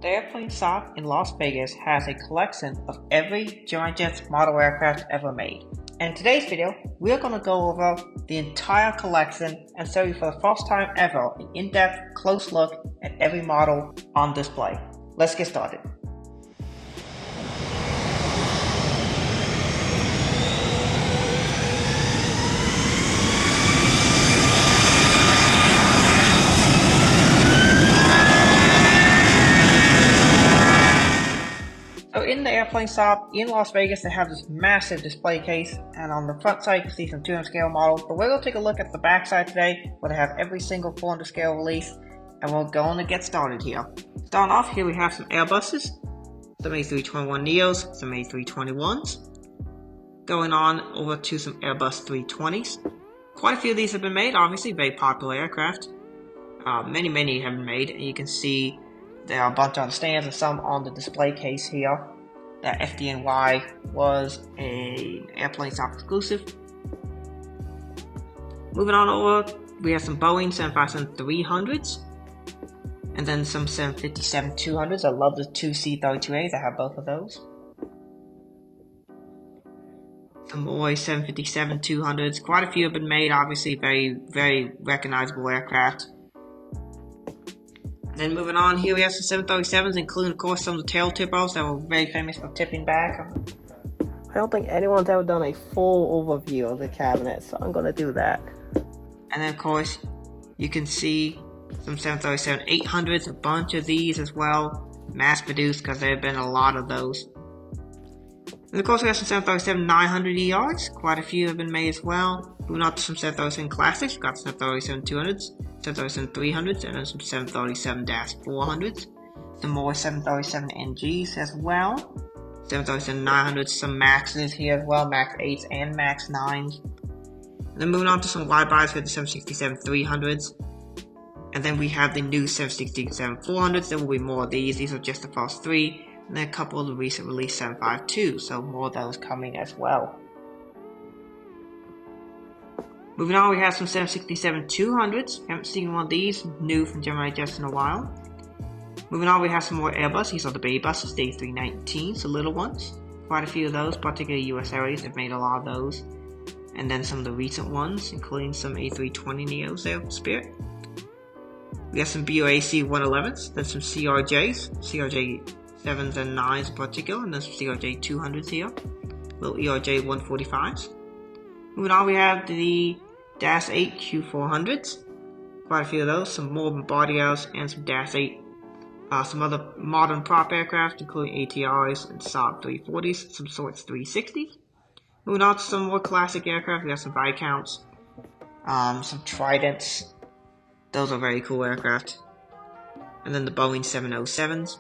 The airplane shop in Las Vegas has a collection of every Gemini Jets model aircraft ever made. And in today's video, we're going to go over the entire collection and show you for the first time ever an in-depth, close look at every model on display. Let's get started. So in the airplane shop in Las Vegas, they have this massive display case, and on the front side you can see some 200 scale models, but we're going to take a look at the back side today where they have every single 400 scale release, and we're going to get started here. Starting off here, we have some Airbuses, some A321neos, some A321s, going on over to some Airbus 320s. Quite a few of these have been made, obviously very popular aircraft. Many have been made, and you can see there are a bunch on stands and some on the display case here. That FDNY was an airplane shop exclusive. Moving on over, we have some Boeing 757-300s, and then some 757-200s. I love the two C-32As, I have both of those. Some more 757-200s, quite a few have been made, obviously very recognizable aircraft. Then moving on, here we have some 737s, including of course some of the tail tip-offs that were very famous for tipping back. I don't think anyone's ever done a full overview of the cabinet, so I'm going to do that. And then of course, you can see some 737-800s, a bunch of these as well, mass produced because there have been a lot of those. And of course we have some 737-900ERs, quite a few have been made as well. Moving on to some 737 classics, we've got some 737-200s, 737-300s, and then some 737-400s. Some more 737NGs as well. 737-900s, some Maxes here as well, Max 8s and Max 9s. And then moving on to some wide bodies, we have the 767-300s. And then we have the new 767-400s, there will be more of these. These are just the first three. And then a couple of the recent release 752, so more of those coming as well. Moving on, we have some 767-200s. Haven't seen one of these new from Gemini Jets in a while. Moving on, we have some more Airbus. These are the baby buses, the A319s, the little ones. Quite a few of those, particularly US Airways have made a lot of those. And then some of the recent ones, including some A320neos there from Spirit. We have some BOAC 111s, then some CRJs, CRJ7s and 9s in particular, and then some CRJ 200s here. Little ERJ 145s. Moving on, we have the Dash 8 Q400s. Quite a few of those, some more Bombardiers and some Dash 8. Some other modern prop aircraft, including ATRs and Saab 340s, some Sorts 360s. Moving on to some more classic aircraft, we have some Viscounts, some Tridents. Those are very cool aircraft. And then the Boeing 707s.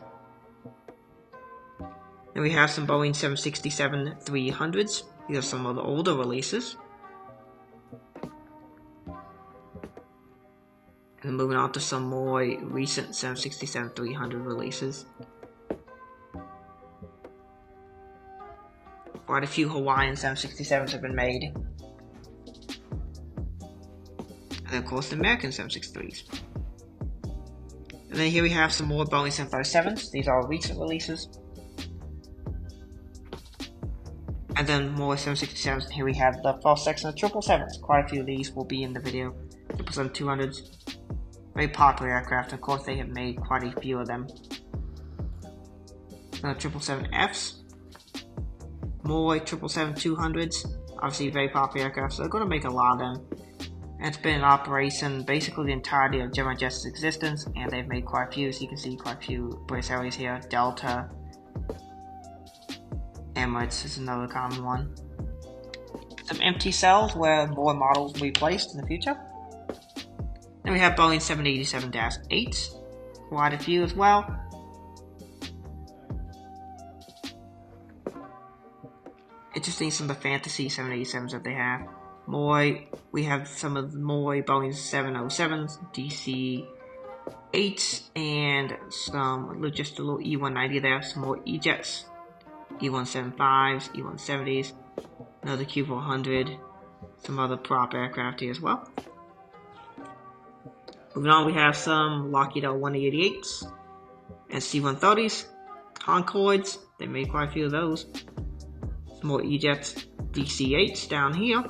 Then we have some Boeing 767-300s. These are some of the older releases. And then moving on to some more recent 767-300 releases. Quite a few Hawaiian 767s have been made. And of course the American 763s. And then here we have some more Boeing 757s. These are recent releases. And then more 767s. Here we have the first section of 777s. Quite a few of these will be in the video. 777-200s. Very popular aircraft. Of course, they have made quite a few of them. 777Fs. More 777-200s. Obviously, very popular aircraft. So they're going to make a lot of them. And it's been in operation basically the entirety of Gemini Jets' existence. And they've made quite a few. So you can see quite a few British Airways here. Delta. Emirates is another common one. Some empty cells where more models will be placed in the future. Then we have Boeing 787-8s, quite a few as well. Interesting, some of the fantasy 787s that they have. We have some of the more Boeing 707s, DC-8s, and some just a little E190 there. Some more E-Jets. E175s, E170s, another Q400, some other prop aircraft here as well. Moving on, we have some Lockheed L-188s, And C-130s, Concords, they made quite a few of those. Some more E-Jets, DC-8s down here.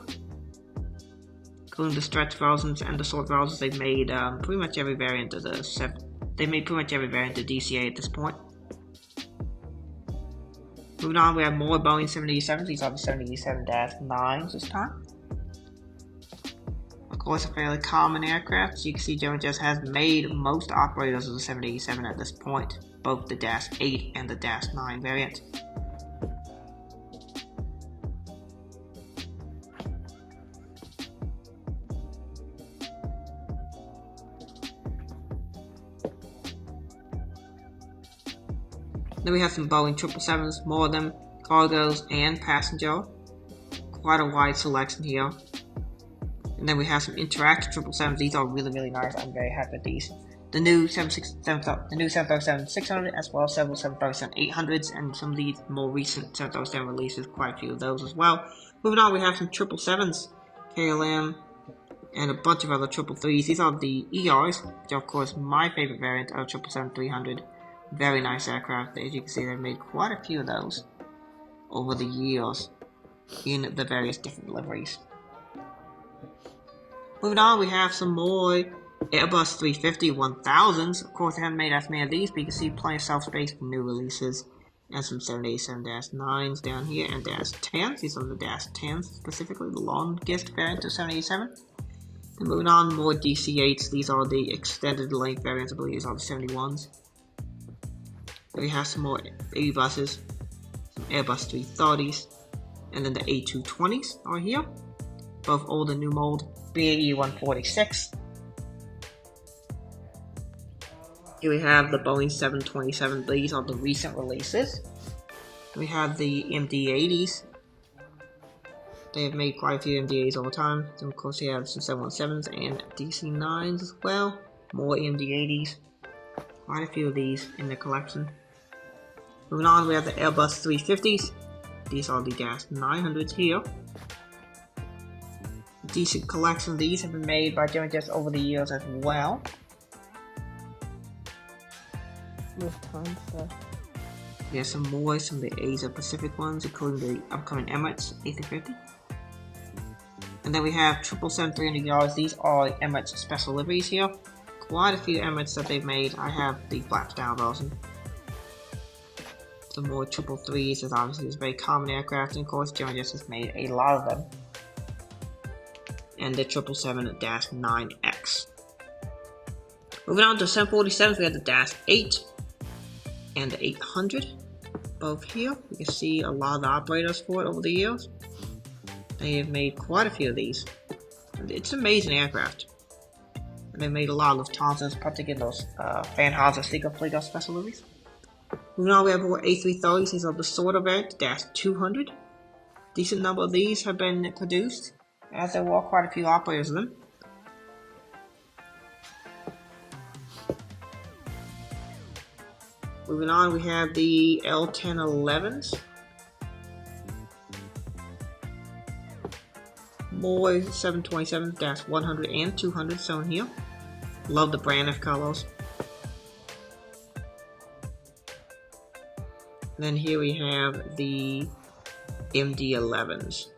Including the stretch versions and the short versions, they've made pretty much every variant of the They made pretty much every variant of DC-8 at this point. Moving on, we have more Boeing 787s. These are the 787-9s this time. Of course, a fairly common aircraft. So you can see Gemini Jets has made most operators of the 787 at this point, both the -8 and the -9 variant. Then we have some Boeing 777s, more of them, cargos and passenger. Quite a wide selection here. And then we have some interactive 777s. These are really nice. I'm very happy with these. The new 737-600 as well as several 737-800s and some of these more recent 737 releases, quite a few of those as well. Moving on, we have some 777s, KLM, and a bunch of other 333s. These are the ERs, which are of course my favorite variant of 777-300. Very nice aircraft. As you can see, they've made quite a few of those over the years in the various different liveries. Moving on, we have some more Airbus 350-1000s. Of course, they haven't made as many of these, but you can see plenty of self-space for new releases. And some 787-9s down here, and -10s. These are the -10s, specifically the longest variant of 787. And moving on, more DC-8s. These are the extended length variants. I believe these are the 71s. We have some more Airbuses, some Airbus 330s, and then the A220s are here. Both old and new mold. BAE 146. Here we have the Boeing 727. These are the recent releases. We have the MD-80s. They have made quite a few MD-80s over time. And of course, we have some 717s and DC-9s as well. More MD-80s. Quite a few of these in the collection. Moving on, we have the Airbus 350s. These are the -900s here. Decent collection of these have been made by Gemini Jets over the years as well. With tons of we have some more, some of the Asia Pacific ones, including the upcoming Emirates A350. And then we have 777-300 These are Emirates special liveries here. Quite a few Emirates that they've made. I have the flaps down version. Some more 333s is obviously a very common aircraft, and of course Gemini Jets has made a lot of them. And the 777-9X. Moving on to 747s, we have the -8 and the 800, both here. You can see a lot of the operators for it over the years. They have made quite a few of these. It's an amazing aircraft. And they made a lot of Lufthansa's, particularly those Fanhauser Flieger special liveries. Moving on, we have more A330s. These are the shorter variant, -200. Decent number of these have been produced, as there were quite a few operators of them. Moving on, we have the L1011s. More 727-100 and 200 shown here. Love the brand of colors. Then here we have the MD-11s.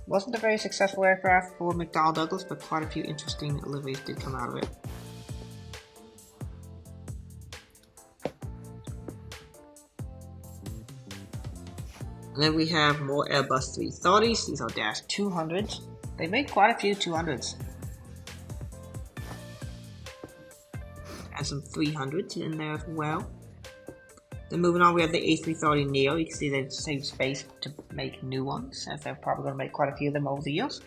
Wasn't a very successful aircraft for McDonnell Douglas, but quite a few interesting liveries did come out of it. And then we have more Airbus 330s. These are -200s. They made quite a few 200s. And some 300s in there as well. Then moving on, we have the A330neo. You can see they've saved space to make new ones, as they're probably going to make quite a few of them over the years.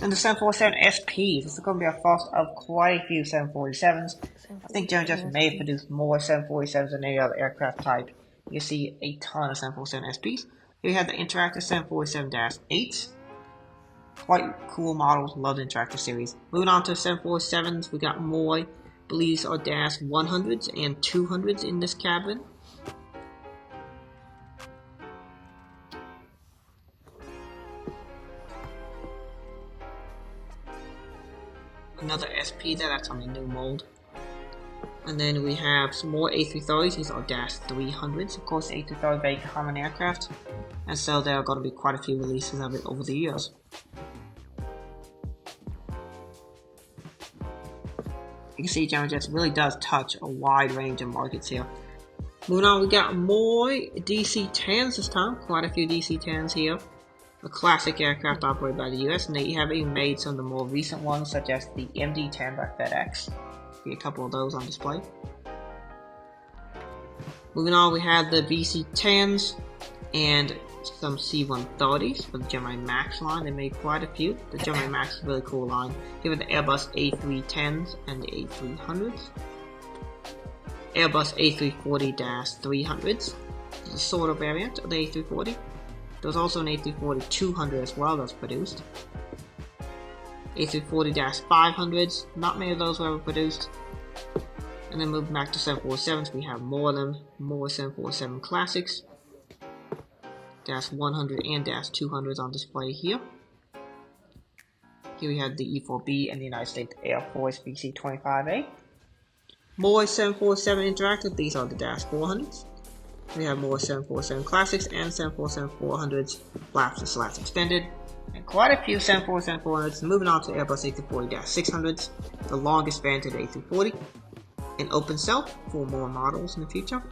And the 747SPs. This is going to be our first of quite a few 747s. I think Gemini Jets may have produced more 747s than any other aircraft type. You can see a ton of 747SPs. Here we have the interactive 747-8s. Quite cool models. Love the interactive series. Moving on to 747s, we got more. I believe these are -100s and 200s in this cabin. Another SP there, that's on the new mold. And then we have some more A330s. These are Dash 300s. Of course, A330 is a very common aircraft, and so there are going to be quite a few releases of it over the years. You can see Gemini Jets really does touch a wide range of markets here. Moving on, we got more DC-10s this time. Quite a few DC-10s here. A classic aircraft operated by the US, and they have even made some of the more recent ones, such as the MD-10 by FedEx. See a couple of those on display. Moving on, we have the VC-10s and some C-130s for the Gemini Max line. They made quite a few. The Gemini Max is a really cool line. Here are the Airbus A310s and the A300s. Airbus A340-300s. It's a sort of variant of the A340. There's also an A340-200 as well that's produced. A340-500s, not many of those were ever produced. And then moving back to 747s, we have more of them, more 747 classics. Dash 100 and Dash 200s on display here. Here we have the E-4B and the United States Air Force VC-25A. More 747 interactive, these are the Dash 400s. We have more 747 classics and 747-400s, flaps and slats extended. And quite a few 747-400s. Moving on to Airbus A340-600s, the longest variant of the A340. An open cell for more models in the future.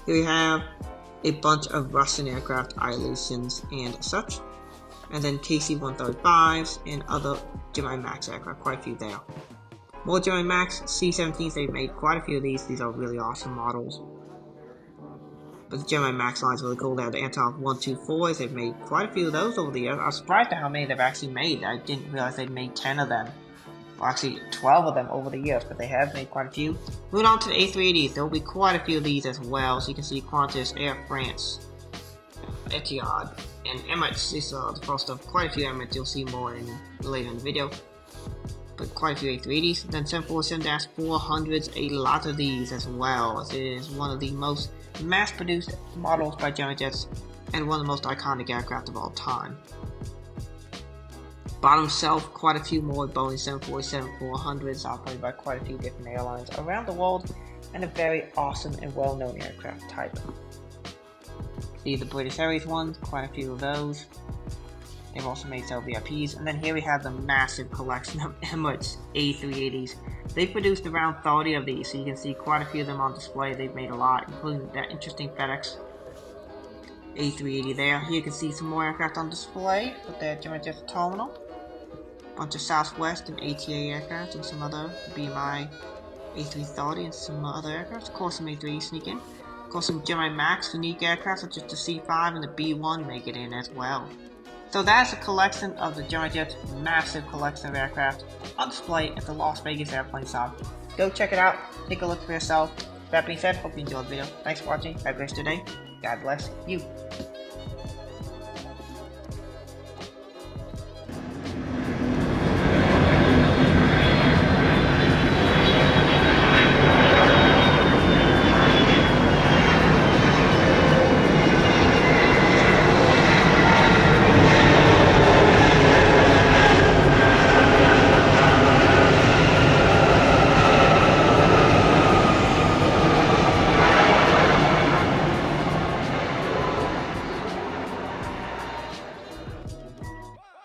Here we have a bunch of Russian aircraft, Ilyusins and such. And then KC-135s and other Gemini Max aircraft, quite a few there. More Gemini Max C-17s, they've made quite a few of these. These are really awesome models. But the Gemini Max line is really cool. They have the Antonov 124s. They've made quite a few of those over the years. I was surprised at how many they've actually made. I didn't realize they'd made 10 of them. Or actually 12 of them over the years, but they have made quite a few. Moving on to the A380s, there will be quite a few of these as well. So you can see Qantas, Air France, Etihad, and Emirates. These are the first of quite a few Emirates. You'll see more later in the video. But quite a few A380s. Then 747-400s, a lot of these as well. It is one of the most mass-produced models by Gemini Jets and one of the most iconic aircraft of all time. Bottom shelf, quite a few more Boeing 747-400s operated by quite a few different airlines around the world, and a very awesome and well-known aircraft type. See the British Airways ones, quite a few of those. They've also made several VIPs, and then here we have the massive collection of Emirates A380s. They've produced around 30 of these, so you can see quite a few of them on display. They've made a lot, including that interesting FedEx A380 there. Here you can see some more aircraft on display with the Gemini Jets terminal. A bunch of Southwest and ATA aircraft and some other BMI A330 and some other aircraft. Of course, some A3 sneak in. Of course, some Gemini Max unique aircraft such as the C5 and the B1 make it in as well. So that's a collection of the Gemini Jets' massive collection of aircraft on display at the Las Vegas Airplane Shop. Go check it out, take a look for yourself. That being said, hope you enjoyed the video. Thanks for watching, have a great day. God bless you.